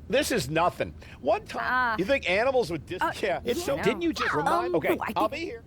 This is nothing. One time, you think animals would yeah, it's so. no. Didn't you just remind? Okay, I I'll think- be here.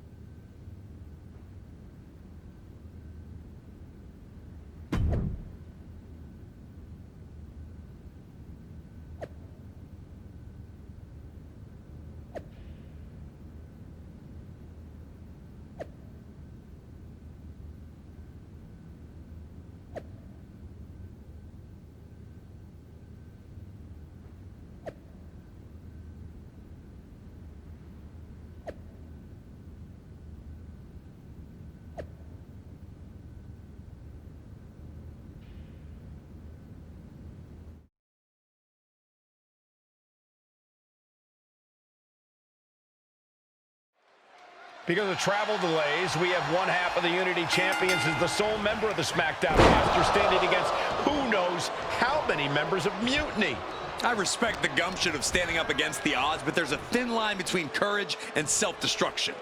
Because of travel delays, we have one half of the Unity Champions as the sole member of the SmackDown roster standing against who knows how many members of Mutiny. I respect the gumption of standing up against the odds, but there's a thin line between courage and self-destruction.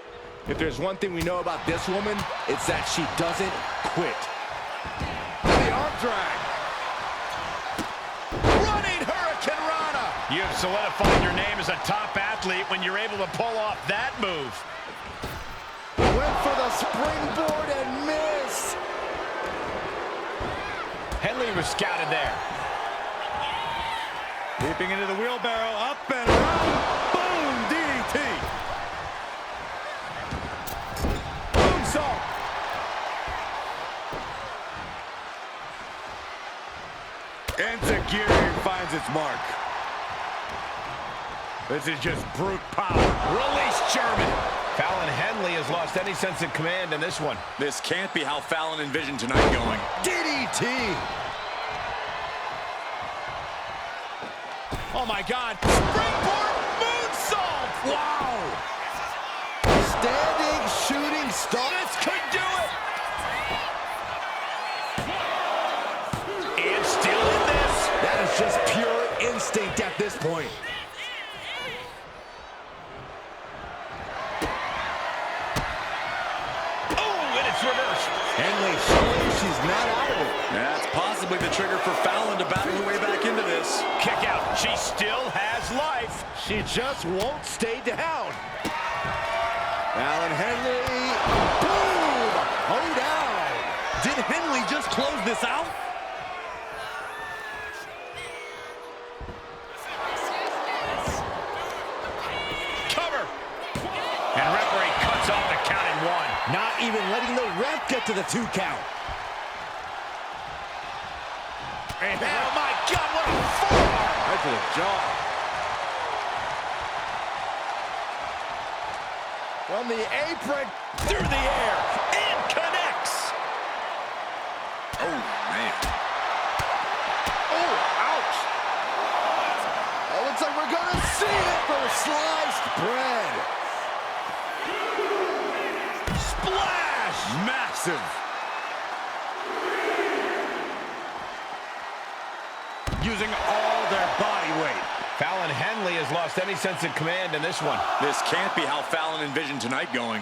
If there's one thing we know about this woman, it's that she doesn't quit. The arm drag. Running Hurricane Rana. You have solidified your name as a top athlete when you're able to pull off that move. Went for the springboard and missed. Henley was scouted there. Leaping into the wheelbarrow, up and around. Boom, DDT. Moonsault. Enziguri finds its mark. This is just brute power. Release German. Fallon Henley has lost any sense of command in this one. This can't be how Fallon envisioned tonight going. DDT. Oh my God. Springboard moonsault. Wow. Standing shooting star. This could do it. And still in this. That is just pure instinct at this point. Reversed. Henley showing she's not out of it. That's possibly the trigger for Fallon to battle her way back into this. Kick out. She still has life. She just won't stay down. Fallon Henley. Boom! Oh, down. Did Henley just close this out? Cover. And referee cuts off the count in one. Not even letting the ref get to the 2 count. And oh my God, what a forearm! Right to the jaw. From the apron, Through the air, and connects! Oh, man. oh, ouch. Oh, looks like we're gonna see it for sliced bread. Splash! Massive. Using all their body weight. Fallon Henley has lost any sense of command in this one. This can't be how Fallon envisioned tonight going.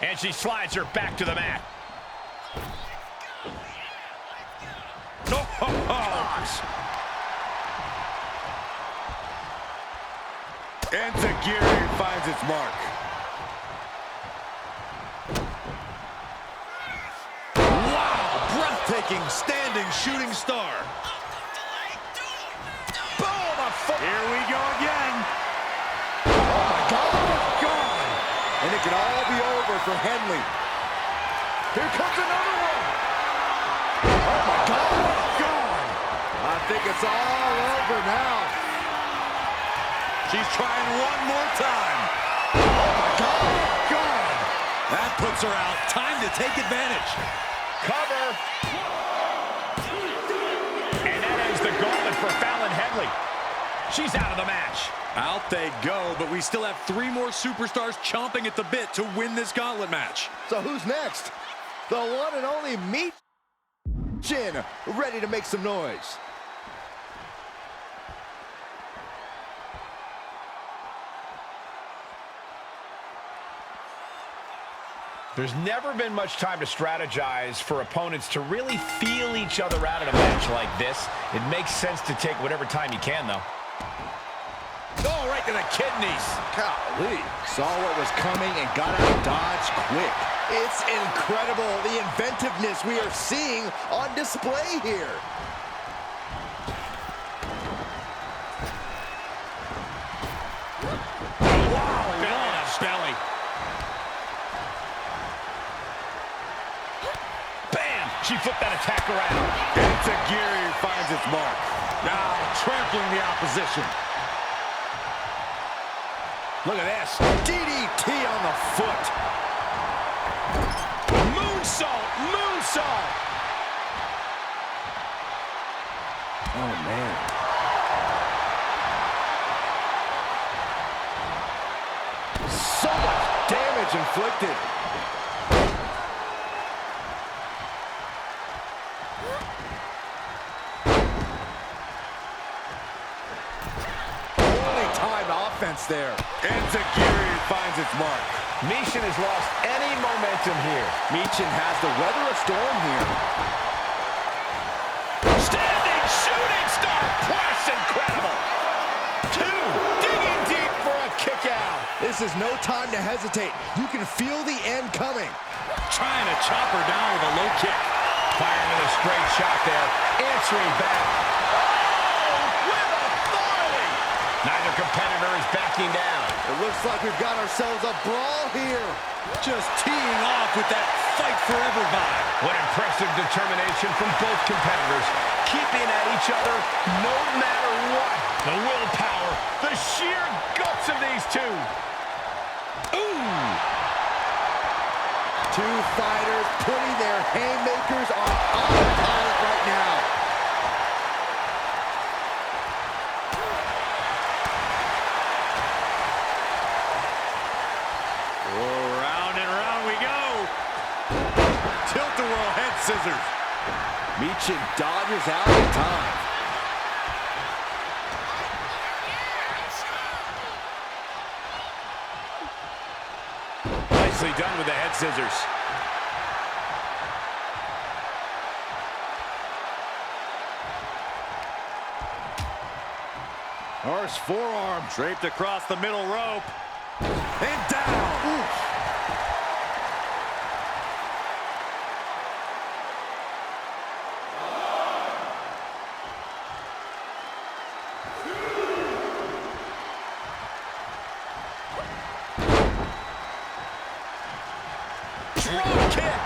And she slides her back to the mat. Enziguri finds its mark. Wow! Breathtaking standing shooting star. Boom! A foot. Here we go again. Oh, my God. Gone. And it can all be over for Henley. Here comes another one. Oh, my God. Gone. I think it's all over now. She's trying one more time. Oh, my God. Gone. That puts her out. Time to take advantage. Cover. And that ends the gauntlet for Fallon Henley. She's out of the match. Out they go, but we still have 3 more superstars chomping at the bit to win this gauntlet match. So who's next? The one and only Meat Chin, ready to make some noise. There's never been much time to strategize for opponents to really feel each other out in a match like this. It makes sense to take whatever time you can, though. Oh, right to the kidneys. Golly. Saw what was coming and got out of dodge quick. It's incredible, the inventiveness we are seeing on display here. Wow, belly. Bam! She flipped that attack around. Enzuigiri finds its mark. Now trampling the opposition. Look at this. DDT on the foot. Moonsault! Moonsault! Oh, man. So much damage inflicted. Poorly timed offense there. Enzuigiri finds its mark. Michin has lost any momentum here. Michin has to weather a storm here. Standing shooting star press, incredible. Two, digging deep for a kick out. This is no time to hesitate. You can feel the end coming. Trying to chop her down with a low kick. Firing with a straight shot there, answering back. Oh, with authority. Neither competitor is backing down. It looks like we've got ourselves a brawl here. Just teeing off with that fight forever vibe. What impressive determination from both competitors, keeping at each other no matter what. The willpower, the sheer guts of these two. Ooh! Two fighters putting their haymakers on autopilot right now. Round and round we go. Tilt-a-whirl head scissors. Michin dodges out in time. Nicely done with the head scissors. Horse forearm. Draped across the middle rope. And down. Oof. Drop kick.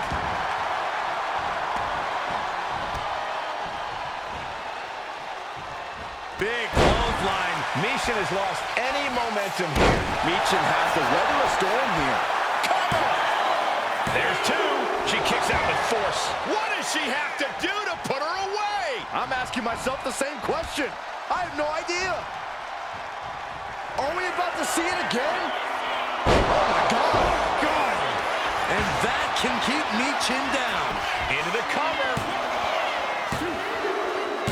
Big clothesline. Michin has lost any momentum here. Michin has to weather a storm here. Cover. There's two. She kicks out with force. What does she have to do to put her away? I'm asking myself the same question. I have no idea. Are we about to see it again? Oh, my God. God. And that can keep Michin down. Into the cover.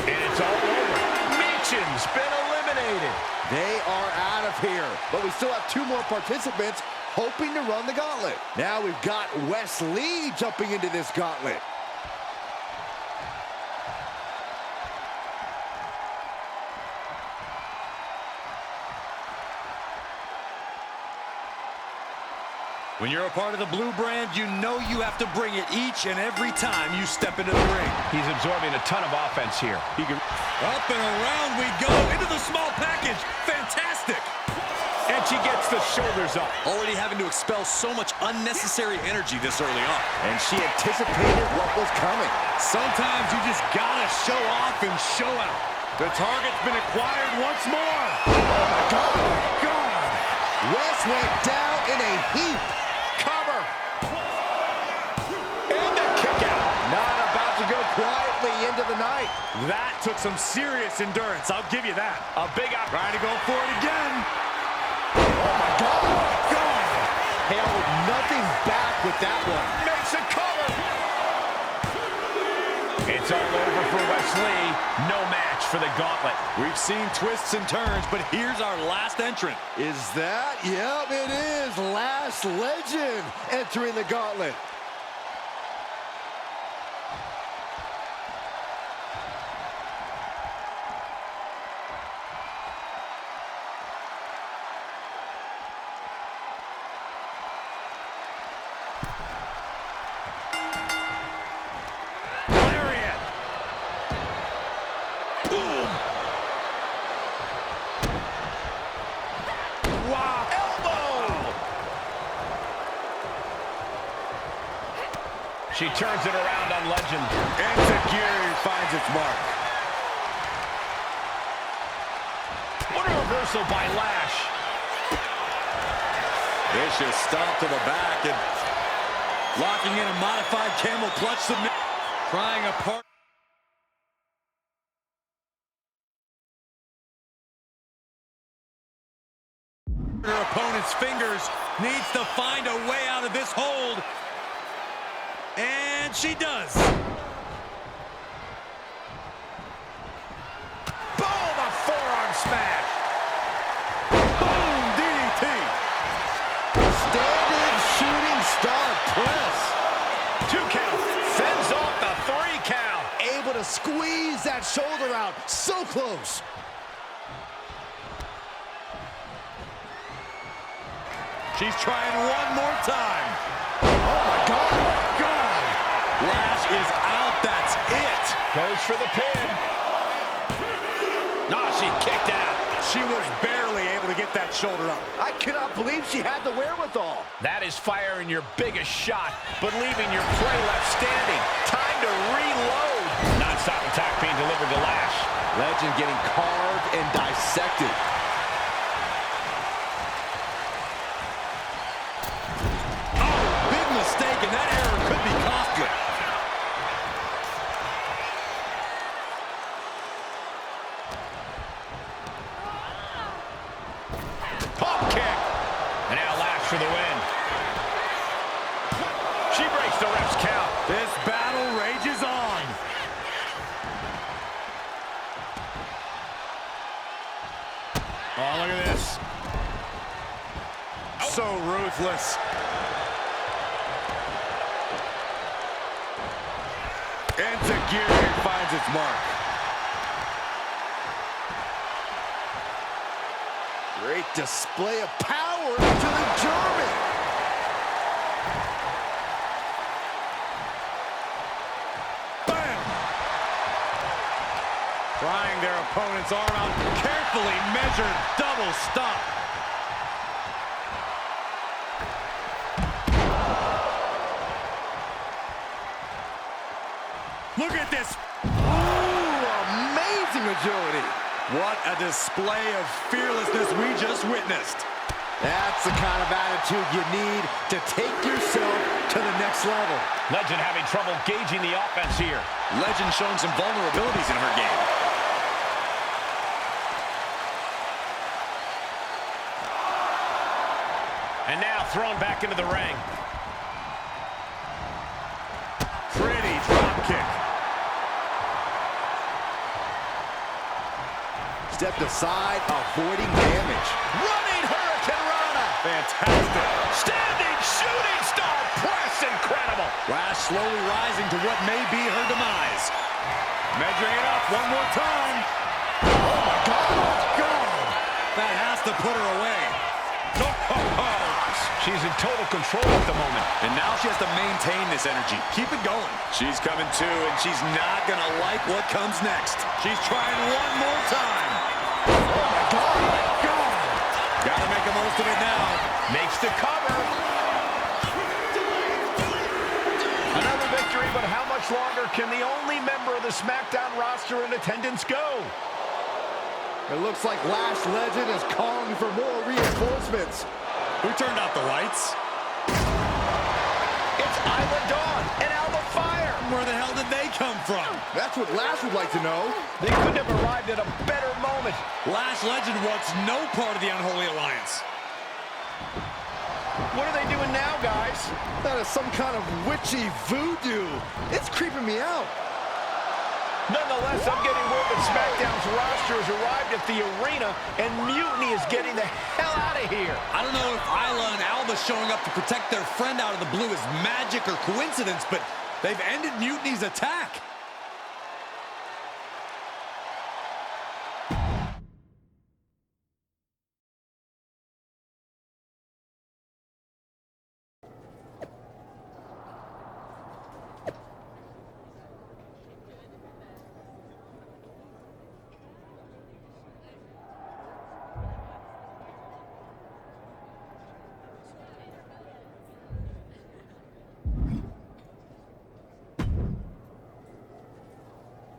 And it's all over. Michin's been eliminated. They are out of here, but we still have two more participants hoping to run the gauntlet. Now we've got Wes Lee jumping into this gauntlet. When you're a part of the blue brand, you know you have to bring it each and every time you step into the ring. He's absorbing a ton of offense here. He can... Up and around we go into the small package. Fantastic. And she gets the shoulders up. Already having to expel so much unnecessary energy this early on. And she anticipated what was coming. Sometimes you just gotta show off and show out. The target's been acquired once more. Oh, my God. Wes went down in a heap. Cover. And the kick out. Not about to go quietly into the night. That took some serious endurance, I'll give you that. A big up. Trying to go for it again. Oh, my God. Held nothing back with that one. Makes a cover. It's all over for Wes Lee. No match for the gauntlet. We've seen twists and turns, but here's our last entrant. Is that? Yep, it is. Last Lash Legend entering the gauntlet. She turns it around on Legend. Enzuigiri finds its mark. What a reversal by Lash. Vicious stomp to the back and locking in a modified camel clutch submit. Prying apart. Her opponent's fingers, needs to find a way out of this hold. And she does. Boom, a forearm smash. Boom, DDT. Standing shooting star press. 2 count, fends off the 3 count. Able to squeeze that shoulder out, so close. She's trying one more time. Oh my God. Lash is out, that's it. Goes for the pin. Nah, she kicked out. She was barely able to get that shoulder up. I cannot believe she had the wherewithal. That is firing your biggest shot, but leaving your prey left standing. Time to reload. Non-stop attack being delivered to Lash. Legend getting carved and dissected. Oh, big mistake, and that error could be costly. Pump kick. And now Lash for the win. She breaks the ref's count. This battle rages on. Oh, look at this. So ruthless. Enzuigiri finds its mark. Great display of power to the German. Bam! Prying their opponent's arm out. Carefully measured double stop. Look at this. Ooh, amazing agility. What a display of fearlessness we just witnessed. That's the kind of attitude you need to take yourself to the next level. Legend having trouble gauging the offense here. Legend showing some vulnerabilities in her game. And now thrown back into the ring. Pretty drop kick. Stepped aside, avoiding damage. Running Hurricane Rana. Fantastic. Standing shooting star press. Incredible. Lash slowly rising to what may be her demise. Measuring it up one more time. Oh my God. That has to put her away. She's in total control at the moment. And now she has to maintain this energy. Keep it going. She's coming too, and she's not going to like what comes next. She's trying one more time. Oh my God. Got to make the most of it now. Makes the cover. Another victory, but how much longer can the only member of the SmackDown roster in attendance go? It looks like Lash Legend is calling for more reinforcements. Who turned out the lights? It's Isla Dawn and Alba Fire. Where the hell did they come from? That's what Lash would like to know. They couldn't have arrived at a better moment. Lash Legend wants no part of the Unholy Alliance. What are they doing now, guys? That is some kind of witchy voodoo. It's creeping me out. Nonetheless, I'm getting word that SmackDown's roster has arrived at the arena, and Mutiny is getting the hell out of here. I don't know if Isla and Alba showing up to protect their friend out of the blue is magic or coincidence, but they've ended Mutiny's attack.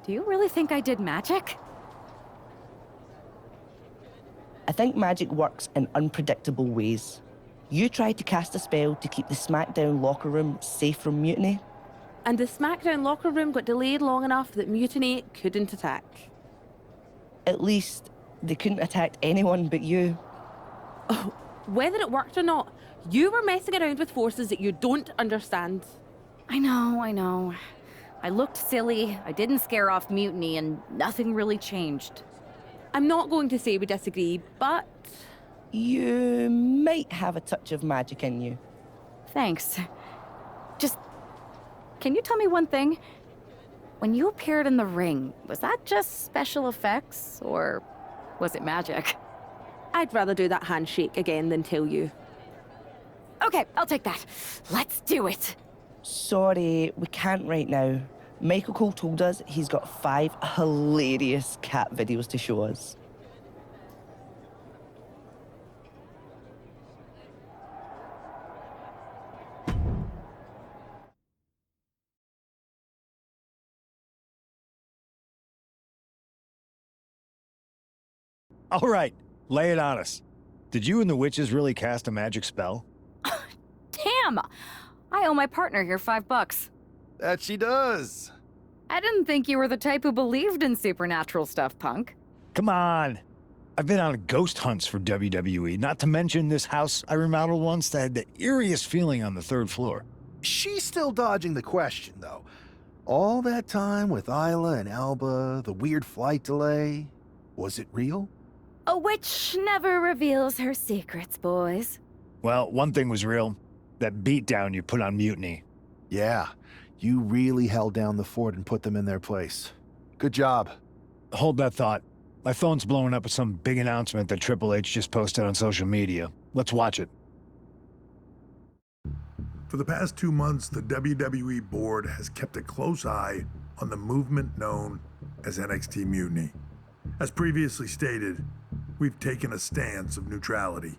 Do you really think I did magic? I think magic works in unpredictable ways. You tried to cast a spell to keep the SmackDown locker room safe from Mutiny. And the SmackDown locker room got delayed long enough that Mutiny couldn't attack. At least, they couldn't attack anyone but you. Oh, whether it worked or not, you were messing around with forces that you don't understand. I know. I looked silly, I didn't scare off Mutiny, and nothing really changed. I'm not going to say we disagree, but... You might have a touch of magic in you. Thanks. Just... Can you tell me one thing? When you appeared in the ring, was that just special effects, or was it magic? I'd rather do that handshake again than tell you. Okay, I'll take that. Let's do it. Sorry, we can't right now. Michael Cole told us he's got 5 hilarious cat videos to show us. All right, lay it on us. Did you and the witches really cast a magic spell? Damn! I owe my partner here $5. That she does. I didn't think you were the type who believed in supernatural stuff, punk. Come on. I've been on ghost hunts for WWE, not to mention this house I remodeled once that had the eeriest feeling on the 3rd floor. She's still dodging the question, though. All that time with Isla and Alba, the weird flight delay, was it real? A witch never reveals her secrets, boys. Well, one thing was real. That beatdown you put on Mutiny. Yeah, you really held down the fort and put them in their place. Good job. Hold that thought. My phone's blowing up with some big announcement that Triple H just posted on social media. Let's watch it. For the past 2 months, the WWE board has kept a close eye on the movement known as NXT Mutiny. As previously stated, we've taken a stance of neutrality.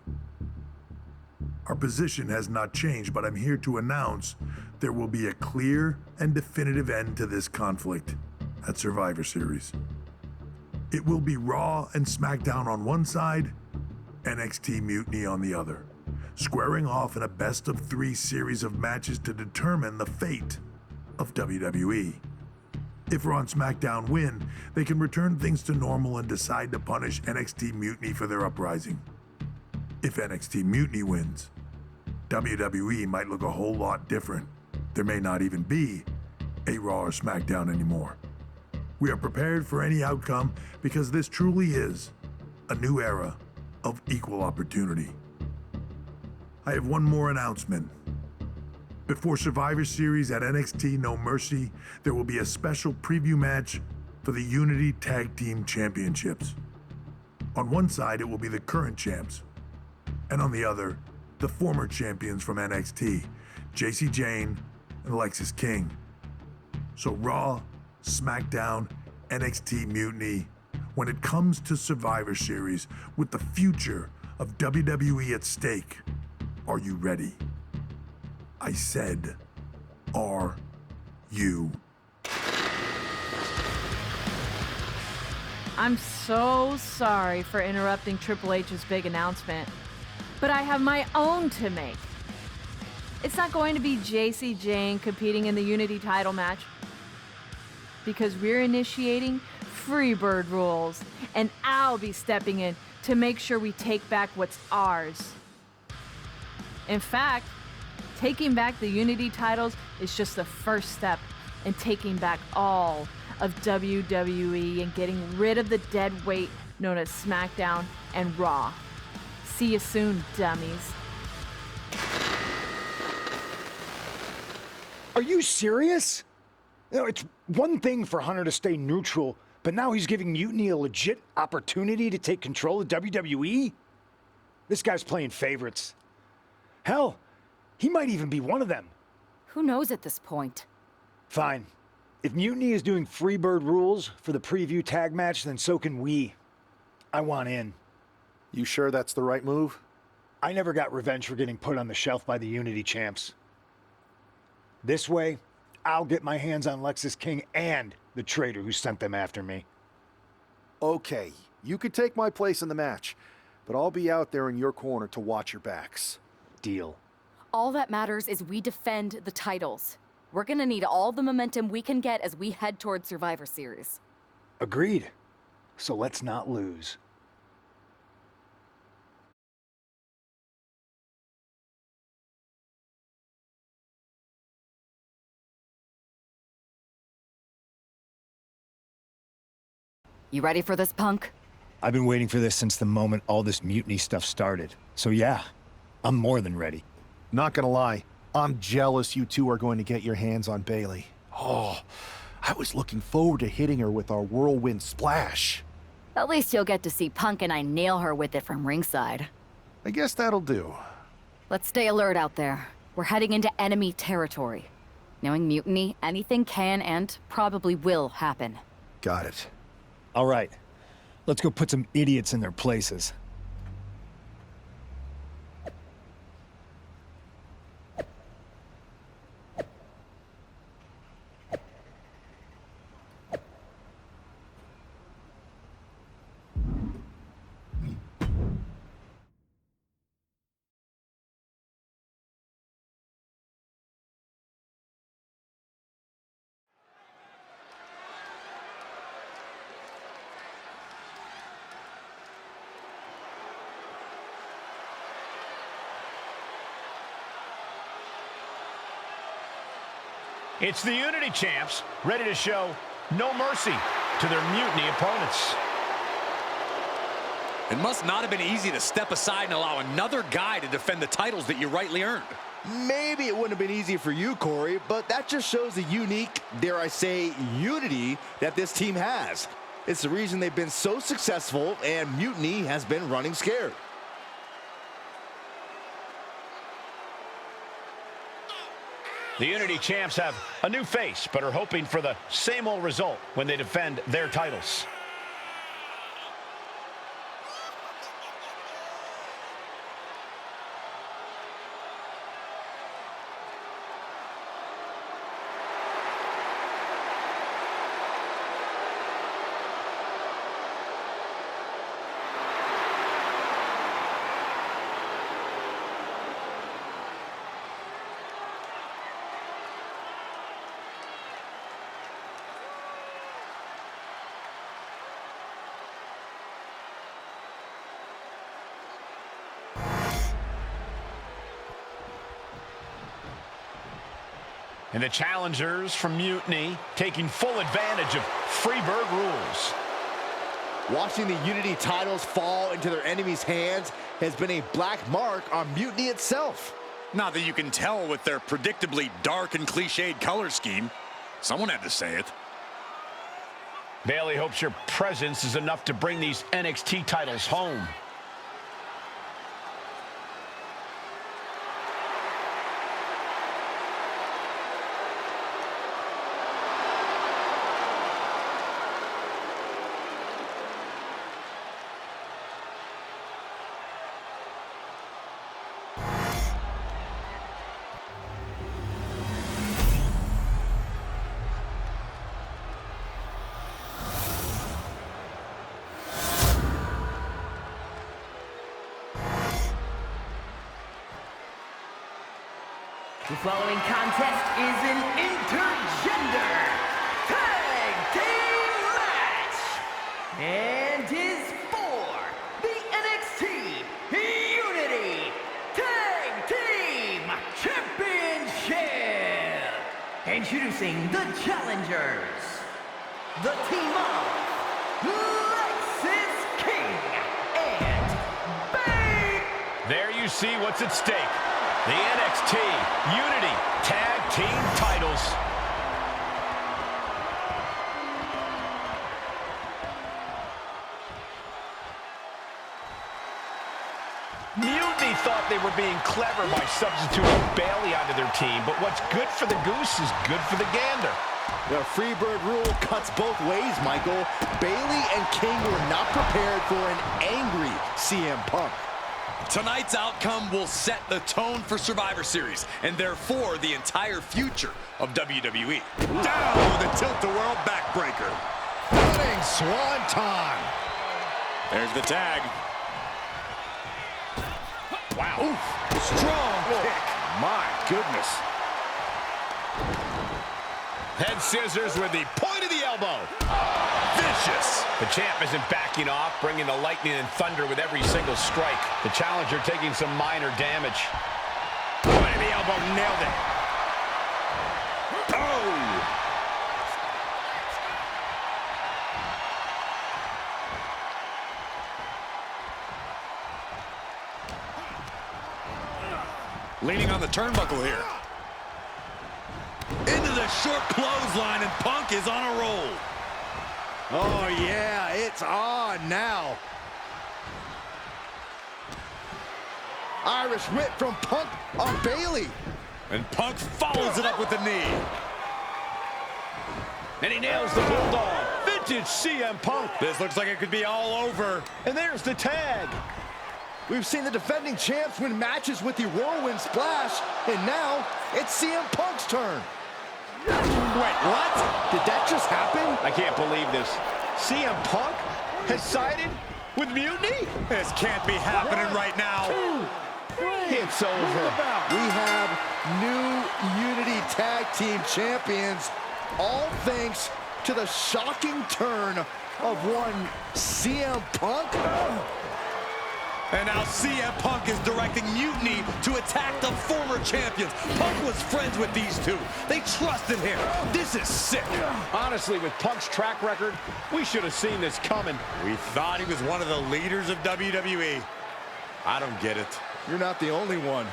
Our position has not changed, but I'm here to announce there will be a clear and definitive end to this conflict at Survivor Series. It will be Raw and SmackDown on one side, NXT Mutiny on the other, squaring off in a best-of-3 series of matches to determine the fate of WWE. If Raw and SmackDown win, they can return things to normal and decide to punish NXT Mutiny for their uprising. If NXT Mutiny wins, WWE might look a whole lot different. There may not even be a Raw or SmackDown anymore. We are prepared for any outcome because this truly is a new era of equal opportunity. I have one more announcement. Before Survivor Series at NXT No Mercy, there will be a special preview match for the Unity Tag Team Championships. On one side, it will be the current champs, and on the other, the former champions from NXT, Jacy Jayne and Lexis King. So Raw, SmackDown, NXT Mutiny, when it comes to Survivor Series with the future of WWE at stake, are you ready? I said, are you? I'm so sorry for interrupting Triple H's big announcement, but I have my own to make. It's not going to be Jacy Jayne competing in the Unity title match, because we're initiating Freebird rules, and I'll be stepping in to make sure we take back what's ours. In fact, taking back the Unity titles is just the first step and taking back all of WWE and getting rid of the dead weight known as SmackDown and Raw. See you soon, dummies. Are you serious? You know, it's one thing for Hunter to stay neutral, but now he's giving Mutiny a legit opportunity to take control of WWE? This guy's playing favorites. Hell, he might even be one of them. Who knows at this point? Fine. If Mutiny is doing Freebird rules for the preview tag match, then so can we. I want in. You sure that's the right move? I never got revenge for getting put on the shelf by the Unity champs. This way, I'll get my hands on Lexis King and the traitor who sent them after me. Okay, you could take my place in the match, but I'll be out there in your corner to watch your backs. Deal. All that matters is we defend the titles. We're gonna need all the momentum we can get as we head towards Survivor Series. Agreed. So let's not lose. You ready for this, Punk? I've been waiting for this since the moment all this Mutiny stuff started. So yeah, I'm more than ready. Not gonna lie, I'm jealous you two are going to get your hands on Bayley. Oh, I was looking forward to hitting her with our whirlwind splash. At least you'll get to see Punk and I nail her with it from ringside. I guess that'll do. Let's stay alert out there. We're heading into enemy territory. Knowing Mutiny, anything can and probably will happen. Got it. All right, let's go put some idiots in their places. It's the Unity champs, ready to show no mercy to their Mutiny opponents. It must not have been easy to step aside and allow another guy to defend the titles that you rightly earned. Maybe it wouldn't have been easy for you, Corey, but that just shows the unique, dare I say, unity that this team has. It's the reason they've been so successful and Mutiny has been running scared. The Unity champs have a new face, but are hoping for the same old result when they defend their titles. And the challengers from Mutiny taking full advantage of Freebird rules. Watching the Unity titles fall into their enemies' hands has been a black mark on Mutiny itself. Not that you can tell with their predictably dark and cliched color scheme. Someone had to say it. Bayley hopes your presence is enough to bring these NXT titles home. The following contest is an intergender tag team match and is for the NXT Unity Tag Team Championship. Introducing the challengers, the team of Lexis King and Babe. There you see what's at stake. The NXT Unity Tag Team titles. Mutiny thought they were being clever by substituting Bayley onto their team, but what's good for the goose is good for the gander. The Freebird rule cuts both ways, Michael. Bayley and King were not prepared for an angry CM Punk. Tonight's outcome will set the tone for Survivor Series, and therefore the entire future of WWE. Down with a tilt-a-world backbreaker. Running swanton. There's the tag. Wow. Oof. Strong kick. My goodness. Head scissors with the point of the elbow. Vicious. The champ isn't backing off, bringing the lightning and thunder with every single strike. The challenger taking some minor damage. Point of the elbow, nailed it. Oh! Leaning on the turnbuckle here. Into the short clothesline, and Punk is on a roll. Oh, yeah, it's on now. Irish whip from Punk on Bayley. And Punk follows it up with the knee. And he nails the bulldog. Vintage CM Punk. This looks like it could be all over. And there's the tag. We've seen the defending champs win matches with the whirlwind splash, and now it's CM Punk's turn. Wait, what? Did that just happen? I can't believe this. CM Punk has sided with Mutiny? This can't be happening right now. It's over. We have new Unity Tag Team Champions, all thanks to the shocking turn of one CM Punk. And now CM Punk is directing Mutiny to attack the former champions. Punk was friends with these two. They trusted him. This is sick. Honestly, with Punk's track record, we should have seen this coming. We thought he was one of the leaders of WWE. I don't get it. You're not the only one.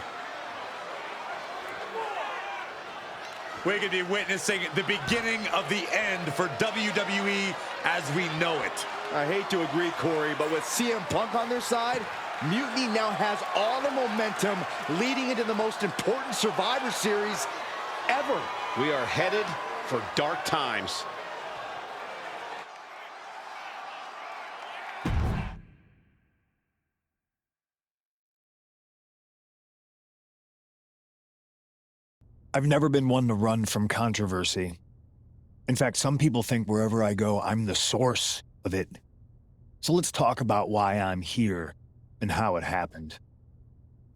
We could be witnessing the beginning of the end for WWE as we know it. I hate to agree, Corey, but with CM Punk on their side, Mutiny now has all the momentum leading into the most important Survivor Series ever. We are headed for dark times. I've never been one to run from controversy. In fact, some people think wherever I go, I'm the source of it. So let's talk about why I'm here and how it happened.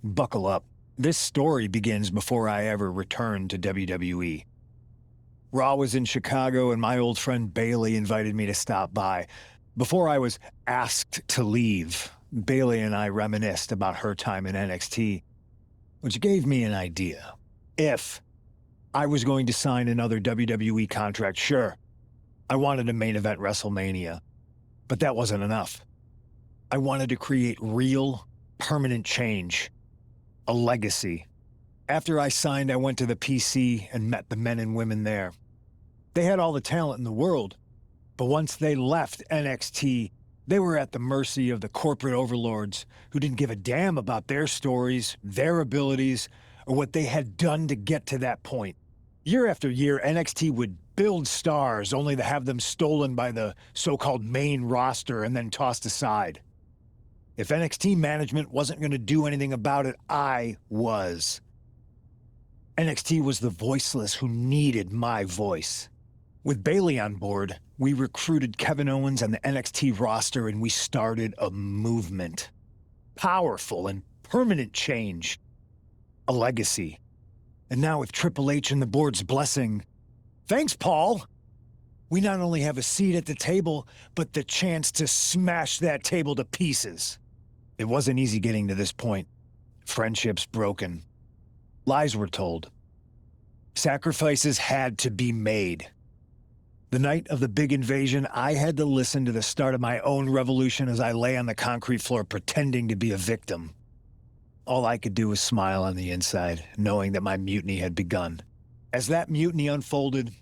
Buckle up. This story begins before I ever returned to WWE. Raw was in Chicago and my old friend Bayley invited me to stop by. Before I was asked to leave, Bayley and I reminisced about her time in NXT, which gave me an idea. If I was going to sign another WWE contract, sure, I wanted to main event WrestleMania, but that wasn't enough. I wanted to create real, permanent change, a legacy. After I signed, I went to the PC and met the men and women there. They had all the talent in the world, but once they left NXT, they were at the mercy of the corporate overlords who didn't give a damn about their stories, their abilities, or what they had done to get to that point. Year after year, NXT would build stars only to have them stolen by the so-called main roster and then tossed aside. If NXT management wasn't going to do anything about it, I was. NXT was the voiceless who needed my voice. With Bayley on board, we recruited Kevin Owens and the NXT roster, and we started a movement. Powerful and permanent change. A legacy. And now with Triple H and the board's blessing, thanks, Paul! We not only have a seat at the table, but the chance to smash that table to pieces. It wasn't easy getting to this point. Friendships broken. Lies were told. Sacrifices had to be made. The night of the big invasion, I had to listen to the start of my own revolution as I lay on the concrete floor pretending to be a victim. All I could do was smile on the inside, knowing that my mutiny had begun. As that mutiny unfolded,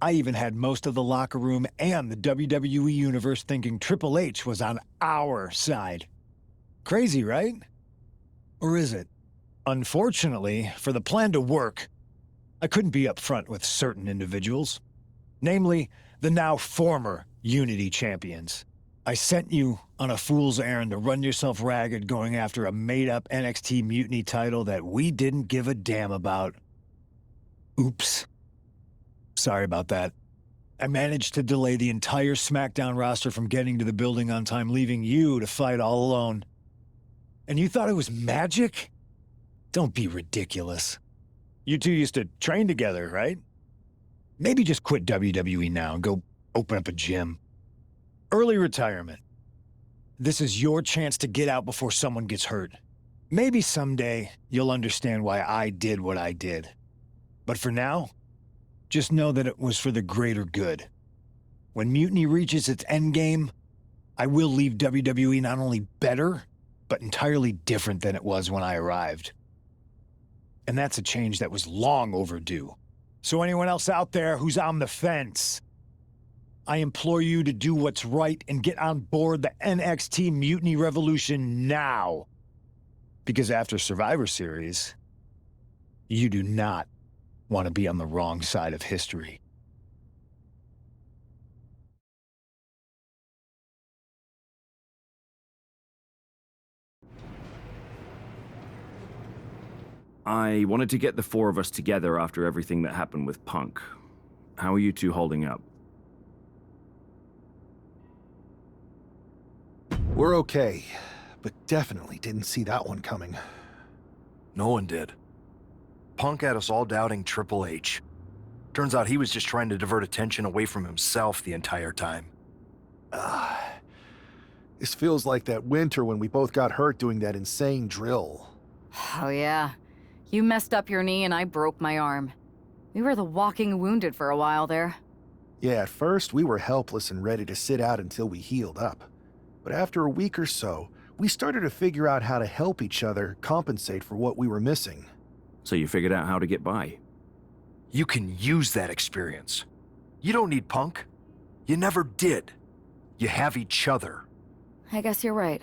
I even had most of the locker room and the WWE Universe thinking Triple H was on our side. Crazy, right? Or is it? Unfortunately, for the plan to work, I couldn't be upfront with certain individuals. Namely, the now former Unity champions. I sent you on a fool's errand to run yourself ragged going after a made-up NXT Mutiny title that we didn't give a damn about. Oops. Sorry about that. I managed to delay the entire SmackDown roster from getting to the building on time, leaving you to fight all alone. And you thought it was magic? Don't be ridiculous. You two used to train together, right? Maybe just quit WWE now and go open up a gym. Early retirement. This is your chance to get out before someone gets hurt. Maybe someday you'll understand why I did what I did. But for now, just know that it was for the greater good. When Mutiny reaches its endgame, I will leave WWE not only better, but entirely different than it was when I arrived. And that's a change that was long overdue. So anyone else out there who's on the fence, I implore you to do what's right and get on board the NXT Mutiny Revolution now. Because after Survivor Series, you do not want to be on the wrong side of history. I wanted to get the four of us together after everything that happened with Punk. How are you two holding up? We're okay, but definitely didn't see that one coming. No one did. Punk had us all doubting Triple H. Turns out he was just trying to divert attention away from himself the entire time. This feels like that winter when we both got hurt doing that insane drill. Oh, yeah. You messed up your knee and I broke my arm. We were the walking wounded for a while there. Yeah, at first we were helpless and ready to sit out until we healed up. But after a week or so, we started to figure out how to help each other compensate for what we were missing. So you figured out how to get by? You can use that experience. You don't need Punk. You never did. You have each other. I guess you're right.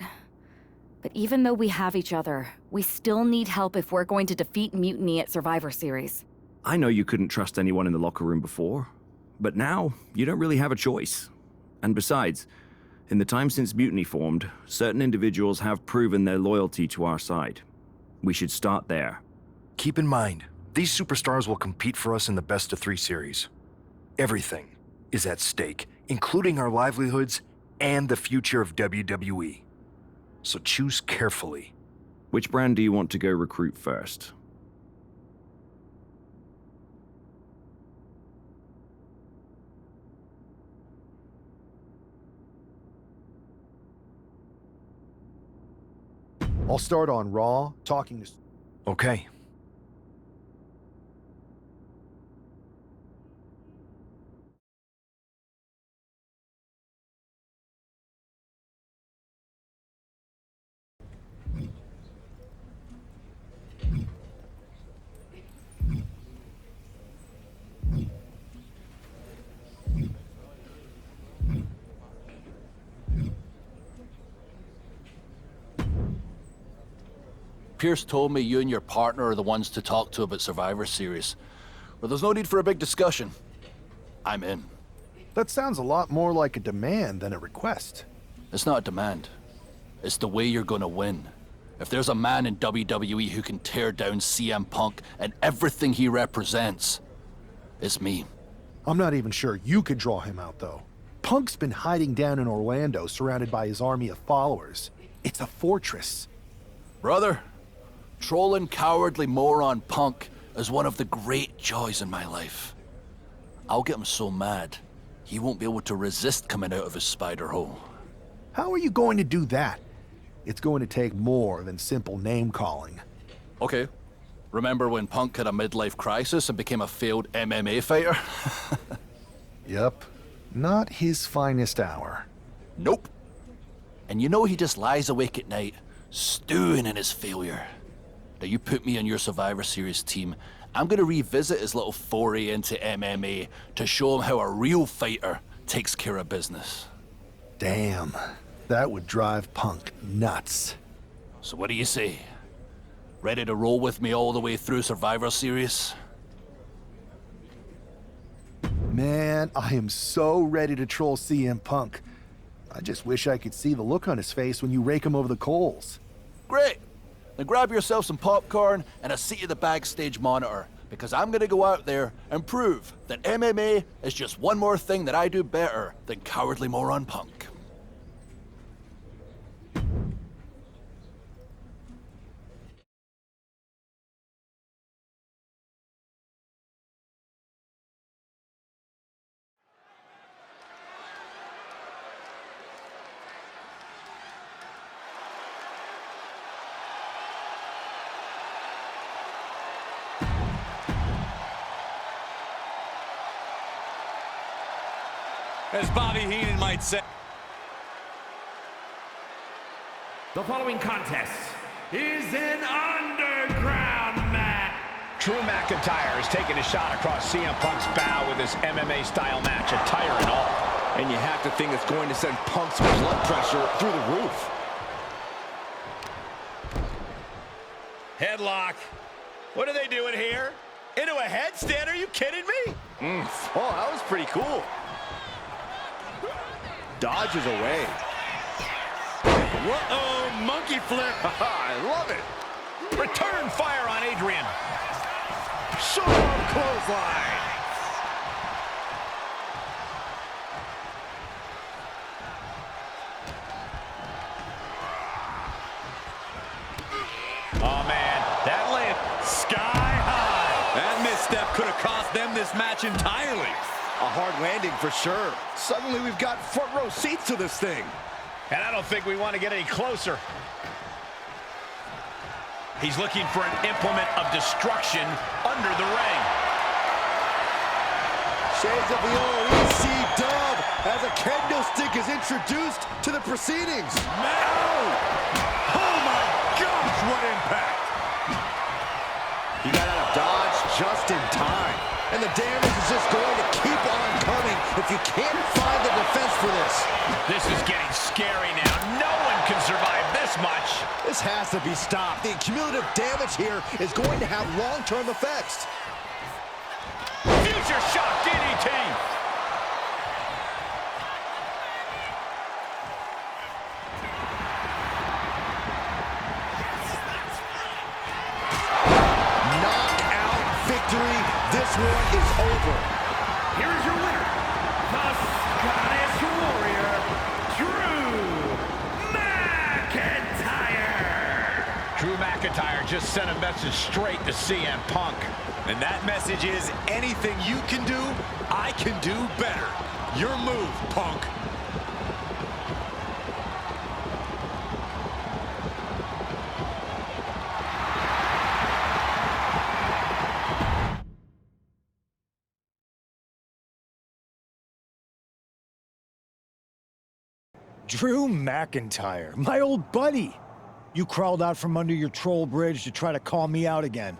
But even though we have each other, we still need help if we're going to defeat Mutiny at Survivor Series. I know you couldn't trust anyone in the locker room before, but now you don't really have a choice. And besides, in the time since Mutiny formed, certain individuals have proven their loyalty to our side. We should start there. Keep in mind, these superstars will compete for us in the best-of-3 series. Everything is at stake, including our livelihoods and the future of WWE. So choose carefully. Which brand do you want to go recruit first? I'll start on Raw, talking to... Okay. Pierce told me you and your partner are the ones to talk to about Survivor Series. But there's no need for a big discussion. I'm in. That sounds a lot more like a demand than a request. It's not a demand. It's the way you're gonna win. If there's a man in WWE who can tear down CM Punk and everything he represents, it's me. I'm not even sure you could draw him out, though. Punk's been hiding down in Orlando, surrounded by his army of followers. It's a fortress. Brother, trolling cowardly moron Punk is one of the great joys in my life. I'll get him so mad, he won't be able to resist coming out of his spider hole. How are you going to do that? It's going to take more than simple name-calling. Okay, Remember when Punk had a midlife crisis and became a failed MMA fighter? Yep. Not his finest hour. Nope. And you know he just lies awake at night, stewing in his failure. Now you put me on your Survivor Series team, I'm gonna revisit his little foray into MMA to show him how a real fighter takes care of business. Damn. That would drive Punk nuts. So what do you say? Ready to roll with me all the way through Survivor Series? Man, I am so ready to troll CM Punk. I just wish I could see the look on his face when you rake him over the coals. Great! Then grab yourself some popcorn and a seat at the backstage monitor, because I'm gonna go out there and prove that MMA is just one more thing that I do better than cowardly moron Punk. As Bobby Heenan might say. The following contest is an underground match. Drew McIntyre is taking a shot across CM Punk's bow with his MMA-style match, attire and all. And you have to think it's going to send Punk's blood pressure through the roof. Headlock. What are they doing here? Into a headstand? Are you kidding me? Oh, that was pretty cool. Dodges away. Whoa, monkey flip. I love it. Return fire on Adrian. Short clothesline. Oh, man, that land sky high. That misstep could have cost them this match entirely. A hard landing for sure. Suddenly we've got front row seats to this thing. And I don't think we want to get any closer. He's looking for an implement of destruction under the ring. Shades of the old EC dub as a kendo stick is introduced to the proceedings. Oh my gosh, what impact! He got out of dodge just in time. And the damage is just going to keep on coming if you can't find the defense for this. This is getting scary now. No one can survive this much. This has to be stopped. The cumulative damage here is going to have long-term effects. Future shock DDT. Victory. This one is over. Here is your winner, the Scottish Warrior, Drew McIntyre. Drew McIntyre just sent a message straight to CM Punk. And that message is, anything you can do, I can do better. Your move, Punk. Drew McIntyre, my old buddy. You crawled out from under your troll bridge to try to call me out again.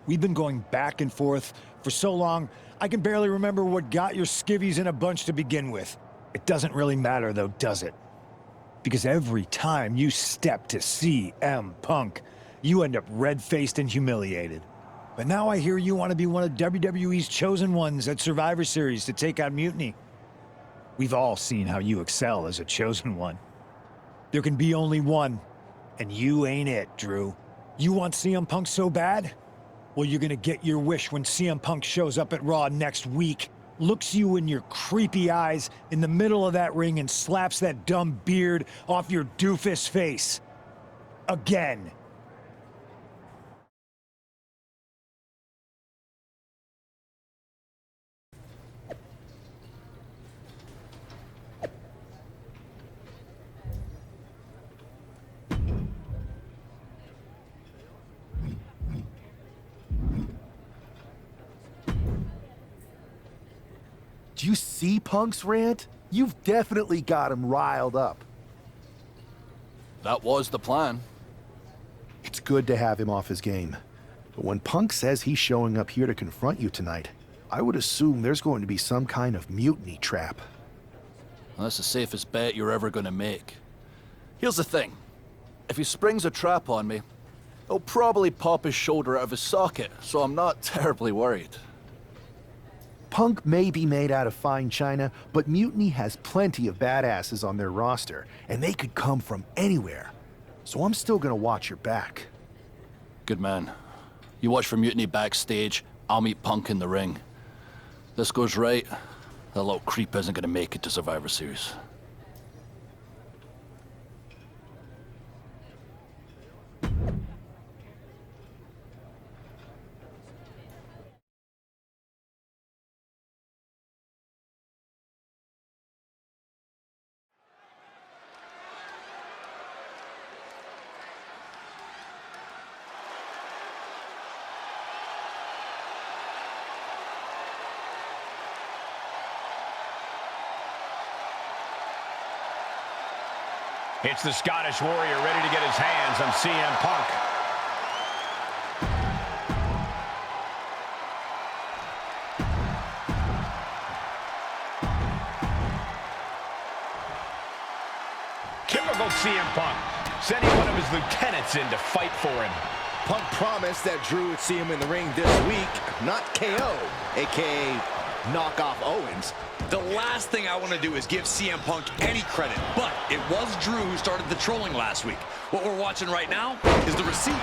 We've been going back and forth for so long, I can barely remember what got your skivvies in a bunch to begin with. It doesn't really matter though, does it? Because every time you step to CM Punk, you end up red-faced and humiliated. But now I hear you want to be one of WWE's chosen ones at Survivor Series to take out Mutiny. We've all seen how you excel as a chosen one. There can be only one, and you ain't it, Drew. You want CM Punk so bad? Well, you're gonna get your wish when CM Punk shows up at Raw next week, looks you in your creepy eyes in the middle of that ring and slaps that dumb beard off your doofus face. Again. Do you see Punk's rant? You've definitely got him riled up. That was the plan. It's good to have him off his game. But when Punk says he's showing up here to confront you tonight, I would assume there's going to be some kind of mutiny trap. That's the safest bet you're ever gonna make. Here's the thing. If he springs a trap on me, he'll probably pop his shoulder out of his socket, so I'm not terribly worried. Punk may be made out of fine china, but Mutiny has plenty of badasses on their roster, and they could come from anywhere. So I'm still gonna watch your back. Good man. You watch for Mutiny backstage, I'll meet Punk in the ring. This goes right, that little creep isn't gonna make it to Survivor Series. It's the Scottish Warrior ready to get his hands on CM Punk. Typical CM Punk, sending one of his lieutenants in to fight for him. Punk promised that Drew would see him in the ring this week, not KO, a.k.a. knock off Owens. The last thing I want to do is give CM Punk any credit, but it was Drew who started the trolling last week. What we're watching right now is the receipt.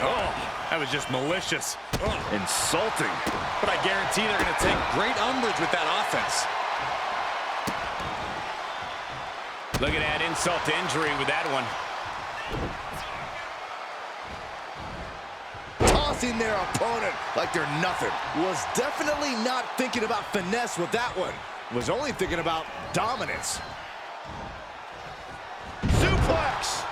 Oh, that was just malicious. Insulting. But I guarantee they're going to take great umbrage with that offense. Look at that insult to injury with that one. Tossing their opponent like they're nothing. Was definitely not thinking about finesse with that one. Was only thinking about dominance. Suplex!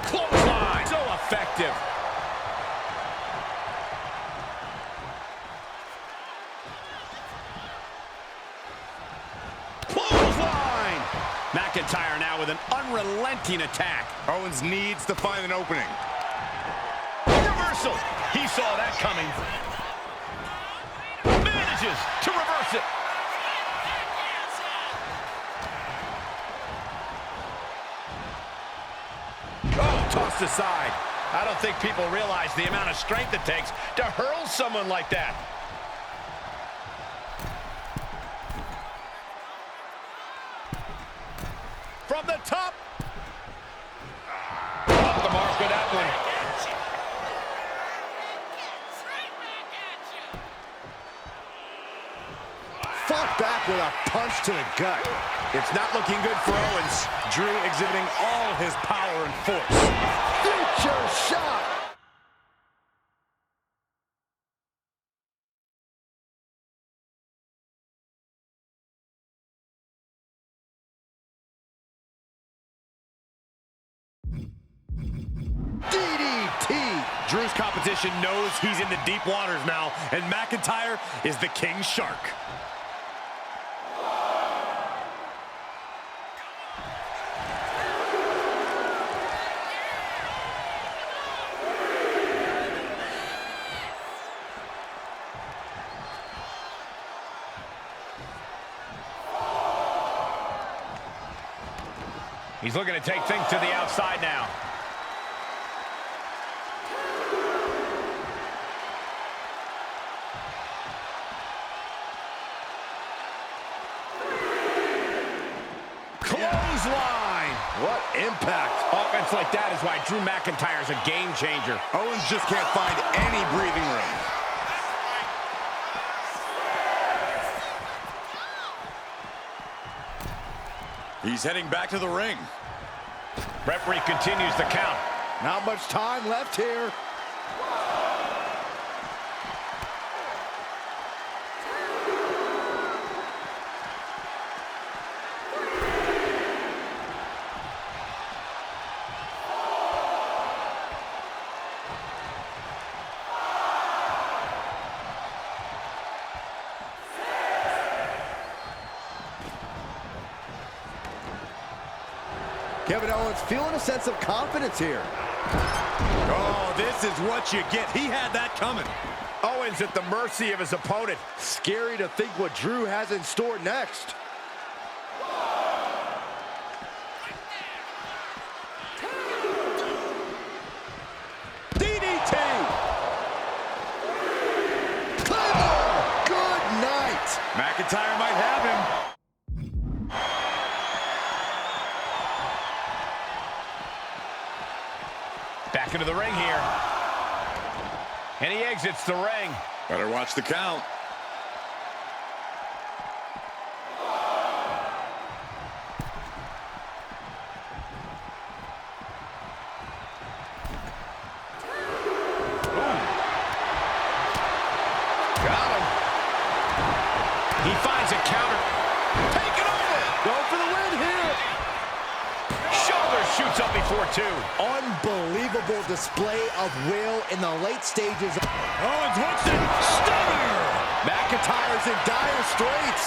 Clothesline! So effective. Clothesline! McIntyre now with an unrelenting attack. Owens needs to find an opening. Reversal! He saw that coming. Manages to reverse it. Oh, tossed aside. I don't think people realize the amount of strength it takes to hurl someone like that. From the top. Off the mark with that one. Fought back with a punch to the gut. It's not looking good for Owens. Drew exhibiting all his power and force. Future shot. DDT. Drew's competition knows he's in the deep waters now, and McIntyre is the king shark. He's looking to take things to the outside now. Clothesline! What impact. Offense like that is why Drew McIntyre's a game changer. Owens just can't find any breathing room. He's heading back to the ring. Referee continues the count. Not much time left here. Kevin Owens feeling a sense of confidence here. Oh, this is what you get. He had that coming. Owens at the mercy of his opponent. Scary to think what Drew has in store next. DDT! Claymore! Good night! McIntyre might have him. Back into the ring here. And he exits the ring. Better watch the count. Got him. He finds a counter. Take it over. Going for the win here. Shoulder shoots up before two. Unbelievable display of will in the late stages. Owens hooks it. Stunner! McIntyre's in dire straits.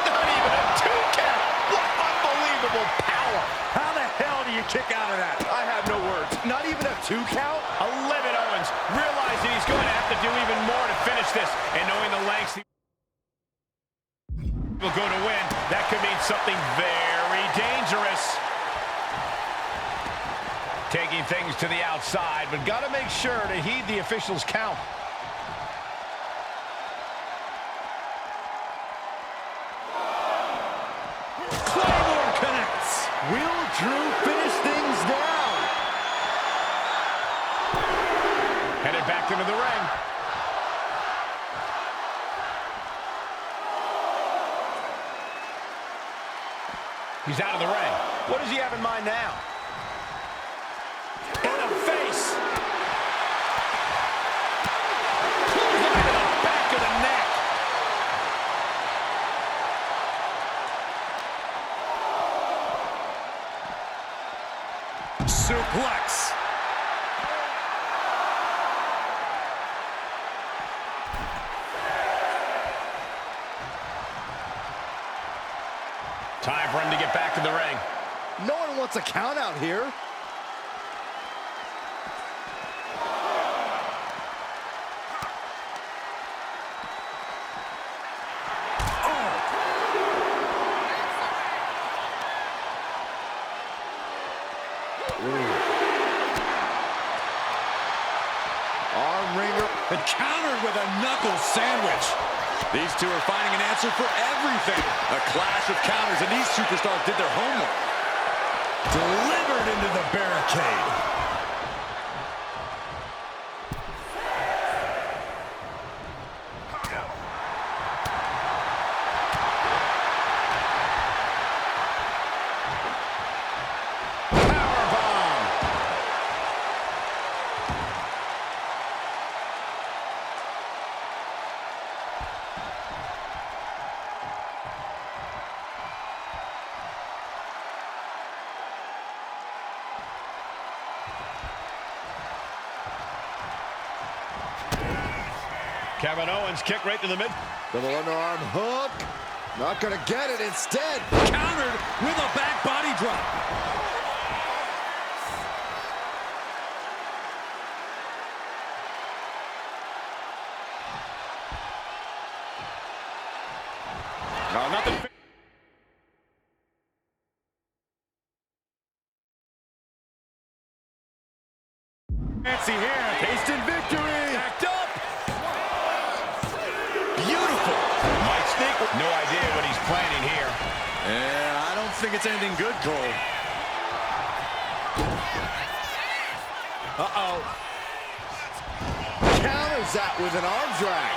Not even a 2 count. What unbelievable power. How the hell do you kick out of that? I have no words. Not even a 2 count? A livid Owens, realizing he's going to have to do even more to finish this, and knowing the lengths he will go to win, that could mean something very dangerous. Taking things to the outside, but got to make sure to heed the officials' count. Claymore connects. Will Drew finish things now? Headed back into the ring. He's out of the ring. What does he have in mind now? In the face. Clothesline to the back of the neck. Suplex. Time for him to get back in the ring. No one wants a count out here. Arm wringer. And countered with a knuckle sandwich. These two are finding an answer for everything. A clash of counters, and these superstars did their homework. Delivered into the barricade. Kevin Owens kick right to the mid. Double underarm hook. Not going to get it. Instead, countered with a back body drop. No, nothing. Fancy here. Tasting victory. Backed up. Beautiful. Might sneak. No idea what he's planning here. Yeah, I don't think it's anything good, Cole. Uh-oh. Counters that with an arm drag.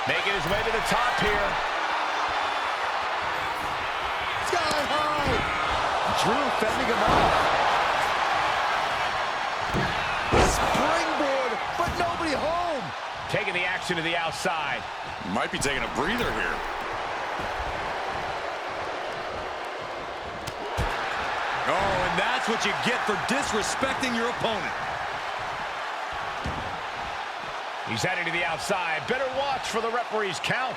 Making his way to the top here. Sky high. Drew fending him off. Springboard, but nobody home. Taking the action to the outside. Might be taking a breather here. Oh, and that's what you get for disrespecting your opponent. He's heading to the outside. Better watch for the referee's count.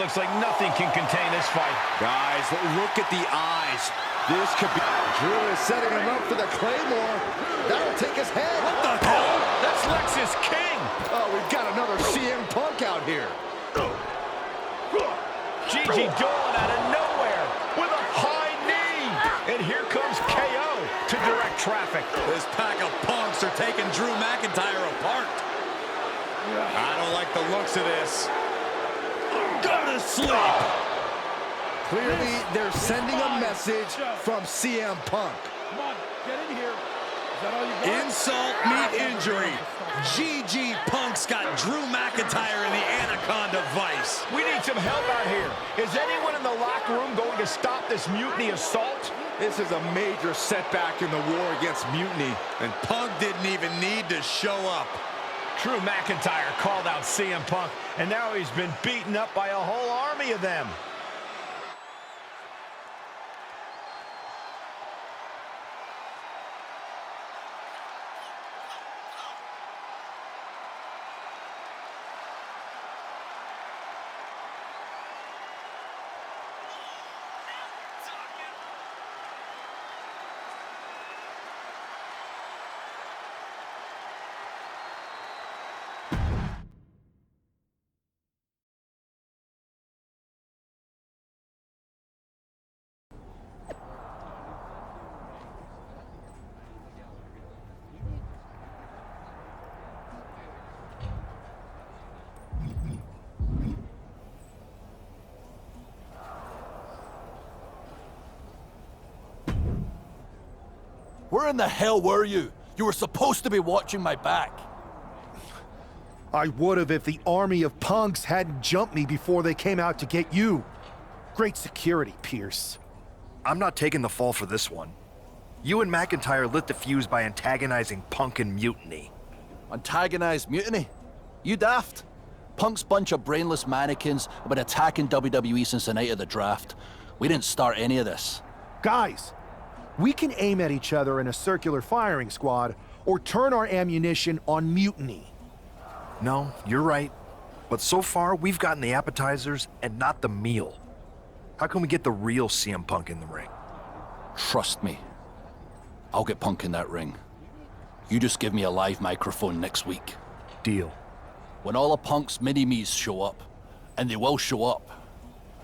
looks like nothing can contain this fight. Guys, look at the eyes. This could be... Drew is setting him up for the Claymore. That'll take his head. What the hell? That's Lexis King. Oh, we've got another CM Punk out here. Gigi Dolan out of nowhere with a high knee. And here comes KO to direct traffic. This pack of punks are taking Drew McIntyre apart. I don't like the looks of this. Go to sleep. Clearly, they're sending a message from CM Punk. Come on, get in here. Is that all you got? Insult meet injury. GG Punk's got Drew McIntyre in the Anaconda Vice. We need some help out here. Is anyone in the locker room going to stop this mutiny assault? This is a major setback in the war against mutiny. And Punk didn't even need to show up. Drew McIntyre called out CM Punk, and now he's been beaten up by a whole army of them. Where in the hell were you? You were supposed to be watching my back. I would have if the army of punks hadn't jumped me before they came out to get you. Great security, Pierce. I'm not taking the fall for this one. You and McIntyre lit the fuse by antagonizing Punk and Mutiny. Antagonized Mutiny? You daft? Punk's bunch of brainless mannequins have been attacking WWE since the night of the draft. We didn't start any of this. Guys, we can aim at each other in a circular firing squad or turn our ammunition on Mutiny. No, you're right. But so far, we've gotten the appetizers and not the meal. How can we get the real CM Punk in the ring? Trust me. I'll get Punk in that ring. You just give me a live microphone next week. Deal. When all of Punk's mini-me's show up, and they will show up.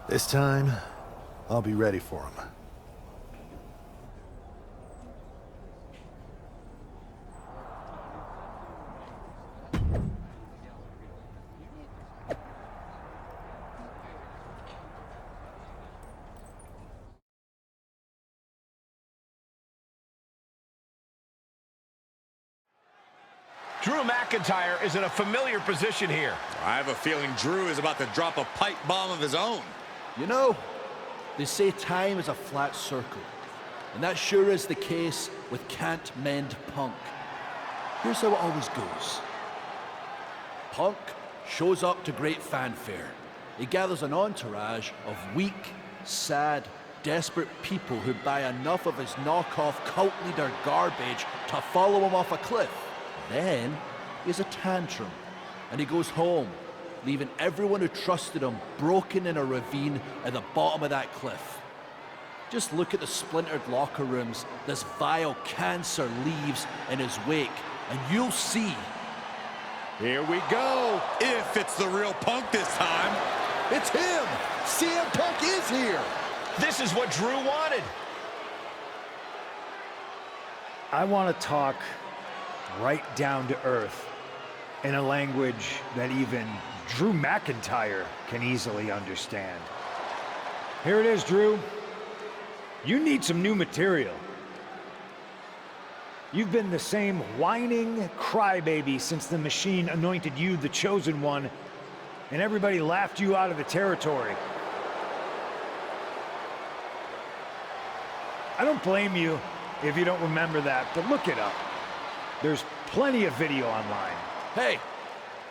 This time, I'll be ready for them. Drew McIntyre is in a familiar position here. I have a feeling Drew is about to drop a pipe bomb of his own. You know, they say time is a flat circle. And that sure is the case with Can't Mend Punk. Here's how it always goes. Punk shows up to great fanfare. He gathers an entourage of weak, sad, desperate people who buy enough of his knockoff cult leader garbage to follow him off a cliff. Then he has a tantrum, and he goes home, leaving everyone who trusted him broken in a ravine at the bottom of that cliff. Just look at the splintered locker rooms this vile cancer leaves in his wake, and you'll see. Here we go. If it's the real Punk this time. It's him. CM Punk is here. This is what Drew wanted. I want to talk right down to earth in a language that even Drew McIntyre can easily understand. Here it is, Drew. You need some new material. You've been the same whining crybaby since the Machine anointed you the chosen one, and everybody laughed you out of the territory. I don't blame you if you don't remember that, but look it up. There's plenty of video online. Hey,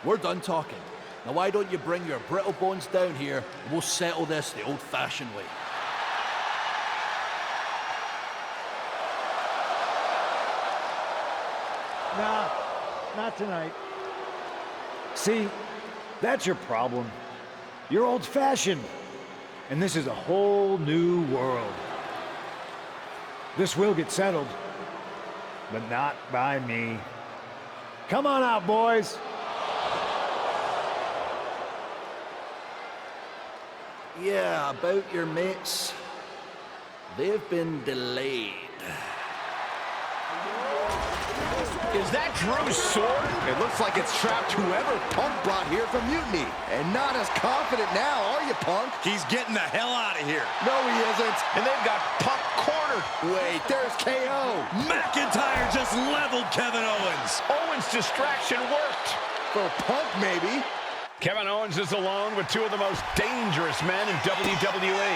we're done talking. Now why don't you bring your brittle bones down here and we'll settle this the old-fashioned way. Nah, not tonight. See, that's your problem. You're old-fashioned, and this is a whole new world. This will get settled, but not by me. Come on out, boys. Yeah, about your mates. They've been delayed. Is that Drew's sword? It looks like it's trapped whoever Punk brought here from Mutiny. And not as confident now, are you, Punk? He's getting the hell out of here. No, he isn't. And they've got Punk cornered. Wait, there's KO. McIntyre just leveled Kevin Owens. Owens' distraction worked. For Punk, maybe. Kevin Owens is alone with two of the most dangerous men in WWE.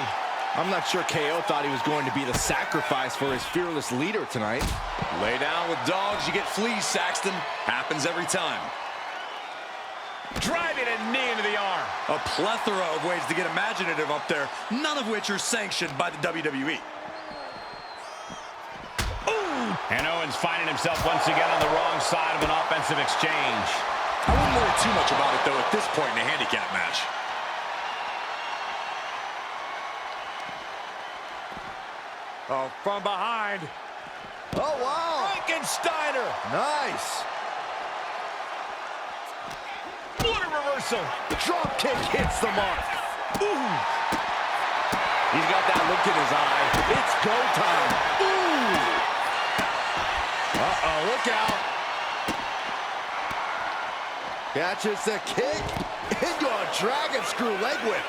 I'm not sure KO thought he was going to be the sacrifice for his fearless leader tonight. Lay down with dogs, you get fleas, Saxton. Happens every time. Driving a knee into the arm. A plethora of ways to get imaginative up there, none of which are sanctioned by the WWE. Ooh! And Owens finding himself once again on the wrong side of an offensive exchange. I wouldn't worry too much about it, though, at this point in a handicap match. Oh, from behind. Oh, wow. Frankensteiner. Nice. What a reversal. The drop kick hits the mark. Ooh. He's got that look in his eye. It's go time. Ooh. Uh-oh, look out. Catches the kick into a dragon screw leg whip.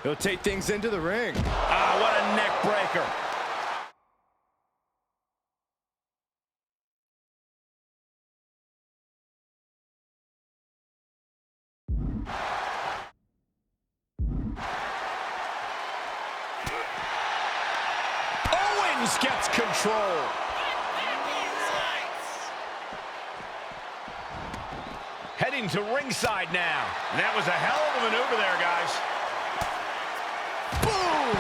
He'll take things into the ring. Ah, what a neck breaker. Owens gets control. Heading to ringside now. And that was a hell of a maneuver there, guys. Boom!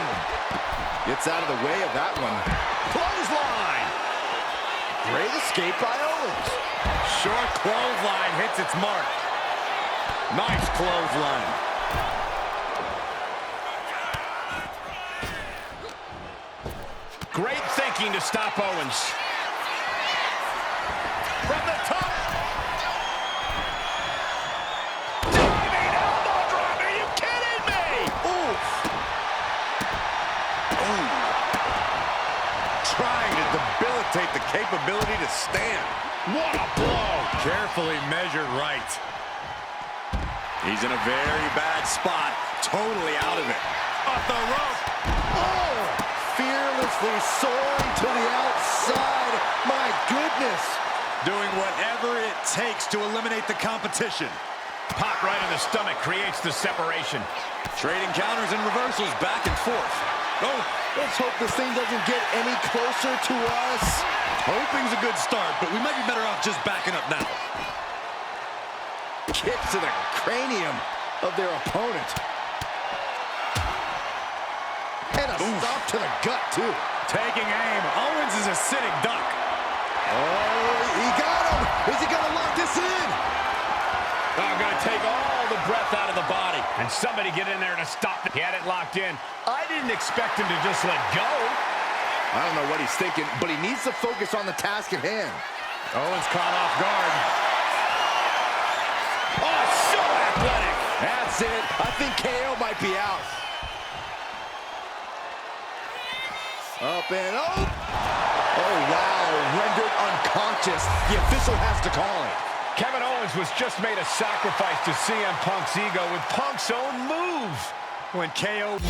Gets out of the way of that one. Clothesline. Great escape by Owens. Short clothesline hits its mark. Nice clothesline. Great thinking to stop Owens. From the top. Diving elbow drop. Are you kidding me? Oof. Ooh. Trying to debilitate the capability to stand. What a blow. Carefully measured right. He's in a very bad spot. Totally out of it. Off the rope. Oh! Fearlessly soaring to the outside. My goodness. Doing whatever it takes to eliminate the competition. Pop right in the stomach creates the separation. Trading counters and reversals back and forth. Oh, let's hope this thing doesn't get any closer to us. Hoping's a good start, but we might be better off just backing up now. Kick to the cranium of their opponent. And a stop to the gut, too. Taking aim. Owens is a sitting duck. Oh, he got him. Is he going to lock this in? I'm going to take all the breath out of the body. And somebody get in there to stop it. He had it locked in. I didn't expect him to just let go. I don't know what he's thinking, but he needs to focus on the task at hand. Owens caught off guard. Oh, so athletic. That's it. I think KO might be out. Up and up. Oh, wow. Rendered unconscious. The official has to call it. Kevin Owens was just made a sacrifice to CM Punk's ego with Punk's own move. When KO...